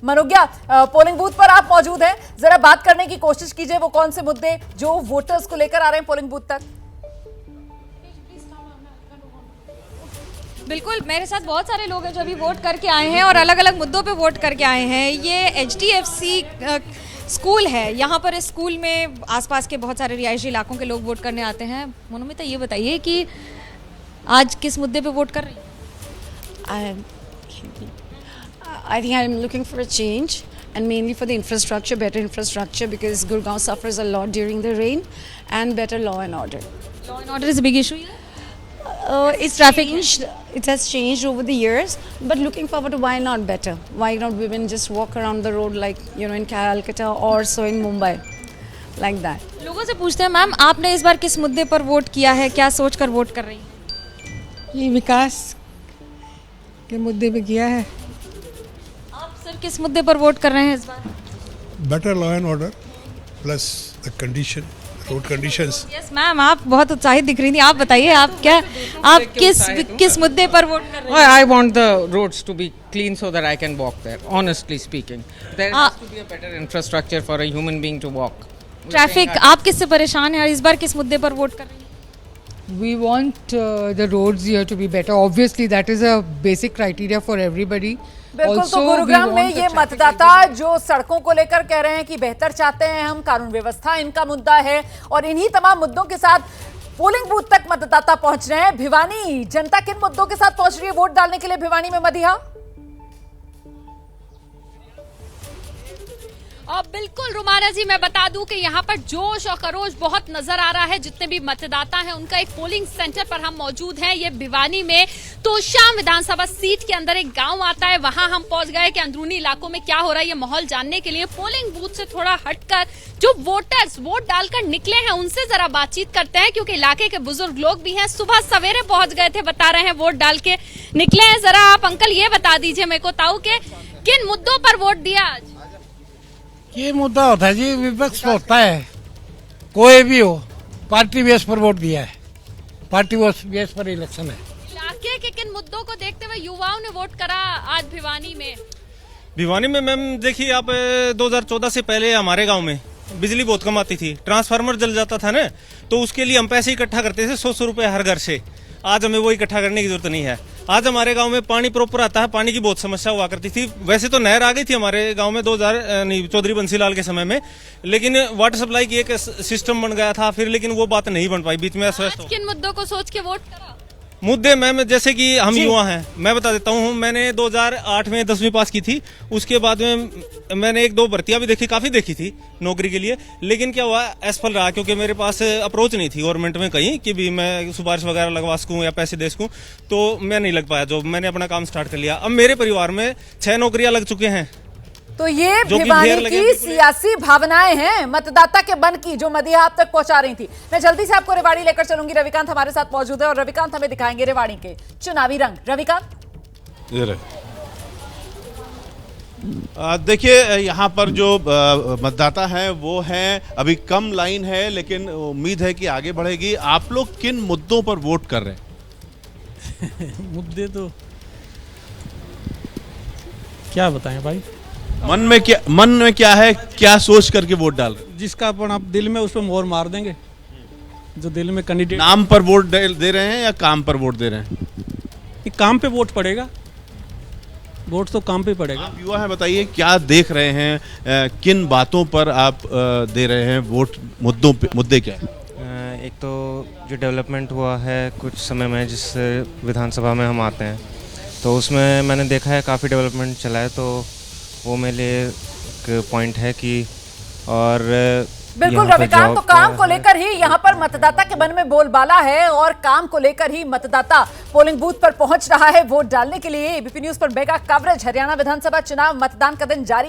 Manogya, polling booth पर आप मौजूद हैं, जरा बात करने की कोशिश कीजिए वो कौन से मुद्दे जो वोटर्स को लेकर आ रहे हैं पोलिंग बूथ तक। बिल्कुल, मेरे साथ बहुत सारे लोग हैं जो अभी वोट करके आए हैं और अलग अलग मुद्दों पे वोट करके आए हैं। ये HDFC स्कूल है, यहाँ पर इस स्कूल में आसपास के बहुत सारे रिहायशी इलाकों के लोग वोट करने आते हैं। मनोमिता, ये बताइए कि आज किस मुद्दे पे वोट कर रही हैं? I think I'm looking for a change and mainly for the infrastructure, better infrastructure because Gurgaon suffers a lot during the rain and better law and order. Law and order is a big issue here? It's changed. It has changed over the years, but looking forward to why not better? Why not women just walk around the road like in Calcutta or so in Mumbai, like that? लोगों से पूछते हैं, ma'am आपने इस बार किस मुद्दे पर vote किया है, क्या सोच कर वोट कर रही हैं? ये विकास के मुद्दे पे किया है। आप सर किस मुद्दे पर वोट कर रहे हैं इस बार? better law and order plus the condition road conditions. Yes ma'am, आप बहुत उत्साहित दिख रही थी। आप बताइए, आप किस मुद्दे पर वोट कर रहे हैं? I want the roads to be clean so that I can walk there. Honestly speaking, there has to be a better infrastructure for a human being to walk. Traffic, आप किससे परेशान हैं और इस बार किस मुद्दे पर वोट कर रही हैं? We want the roads here to be better. Obviously, that is a basic criteria for everybody. बिल्कुल, तो गुरुग्राम में ये मतदाता जो सड़कों को लेकर कह रहे हैं कि बेहतर चाहते हैं हम, कानून व्यवस्था इनका मुद्दा है और इन्हीं तमाम मुद्दों के साथ पोलिंग बूथ तक मतदाता पहुंच रहे हैं। भिवानी जनता किन मुद्दों के साथ पहुंच रही है वोट डालने के लिए भिवानी में मदिहा? और बिल्कुल रुमाना जी, मैं बता दूं कि यहाँ पर जोश और खरोश बहुत नजर आ रहा है। जितने भी मतदाता हैं उनका एक पोलिंग सेंटर पर हम मौजूद हैं, ये भिवानी में तोशाम विधानसभा सीट के अंदर एक गांव आता है, वहां हम पहुंच गए कि अंदरूनी इलाकों में क्या हो रहा है ये माहौल जानने के लिए। पोलिंग बूथ से थोड़ा हटकर जो वोटर्स वोट डालकर निकले हैं उनसे जरा बातचीत करते हैं, क्योंकि इलाके के बुजुर्ग लोग भी हैं, सुबह सवेरे पहुंच गए थे, बता रहे हैं वोट डाल के निकले हैं। जरा आप अंकल ये बता दीजिए मेरे को ताऊ के किन मुद्दों पर वोट दिया आज? ये मुद्दा होता है जी, विपक्ष होता है कोई भी हो, पार्टी बेस पर वोट दिया है, पार्टी बेस पर इलेक्शन है। इलाके के किन मुद्दों को देखते हुए युवाओं ने वोट करा आज भिवानी में? भिवानी में मैम देखिए आप, 2014 से पहले हमारे गांव में बिजली बहुत कम आती थी, ट्रांसफार्मर जल जाता था ना, तो उसके लिए हम पैसे इकट्ठा करते थे 100 रुपए हर घर से। आज हमें वो इकट्ठा करने की जरूरत नहीं है। आज हमारे गांव में पानी प्रॉपर आता है, पानी की बहुत समस्या हुआ करती थी। वैसे तो नहर आ गई थी हमारे गांव में 2000 चौधरी बंसीलाल के समय में, लेकिन वाटर सप्लाई की एक सिस्टम बन गया था फिर, लेकिन वो बात नहीं बन पाई, बीच में अस्वस्थ हो। किन मुद्दों को सोच के वोट करा? मुद्दे मैम जैसे कि हम युवा हैं, मैं बता देता हूँ, मैंने 2008 में 10वीं पास की थी, उसके बाद में मैंने 1-2 भर्तियां भी देखी, काफी देखी थी नौकरी के लिए, लेकिन क्या हुआ असफल रहा, क्योंकि मेरे पास अप्रोच नहीं थी गवर्नमेंट में कहीं कि भी मैं सिफारिश वगैरह लगवा सकूं या पैसे दे सकूं, तो मैं नहीं लग पाया जॉब। मैंने अपना काम स्टार्ट कर लिया। अब मेरे परिवार में 6 नौकरियां लग चुके हैं। तो ये भिवानी की सियासी भावनाएं हैं मतदाता के मन की, जो मदिहा आप तक पहुंचा रही थी। मैं जल्दी से आपको रेवाड़ी लेकर चलूंगी, रविकांत हमारे साथ मौजूद है और रविकांत हमें दिखाएंगे रेवाड़ी के चुनावी रंग। रविकांत, देखिए यहाँ पर जो मतदाता है वो है, अभी कम लाइन है लेकिन उम्मीद है कि आगे बढ़ेगी। आप लोग किन मुद्दों पर वोट कर रहे हैं? मुद्दे तो क्या बताएं भाई, मन में क्या है, क्या सोच करके वोट डाल रहे हैं? जिसका अपन आप दिल में उस पर मोहर मार देंगे, जो दिल में कैंडिडेट। नाम पर वोट दे रहे हैं या काम पर वोट दे रहे हैं? काम पे वोट पड़ेगा, वोट तो काम पे पड़ेगा। आप युवा हैं, बताइए क्या देख रहे हैं, किन बातों पर आप दे रहे हैं वोट? मुद्दे क्या है? एक तो जो डेवलपमेंट हुआ है कुछ समय में, जिस विधानसभा में हम आते हैं, तो उसमें मैंने देखा है काफ़ी डेवलपमेंट चला है, तो वो मेरे लिए एक पॉइंट है कि और बिल्कुल रविकांत, तो काम को लेकर ही यहाँ पर मतदाता के मन में बोलबाला है और काम को लेकर ही मतदाता पोलिंग बूथ पर पहुंच रहा है वोट डालने के लिए। एबीपी न्यूज पर मेगा कवरेज, हरियाणा विधानसभा चुनाव, मतदान का दिन जारी।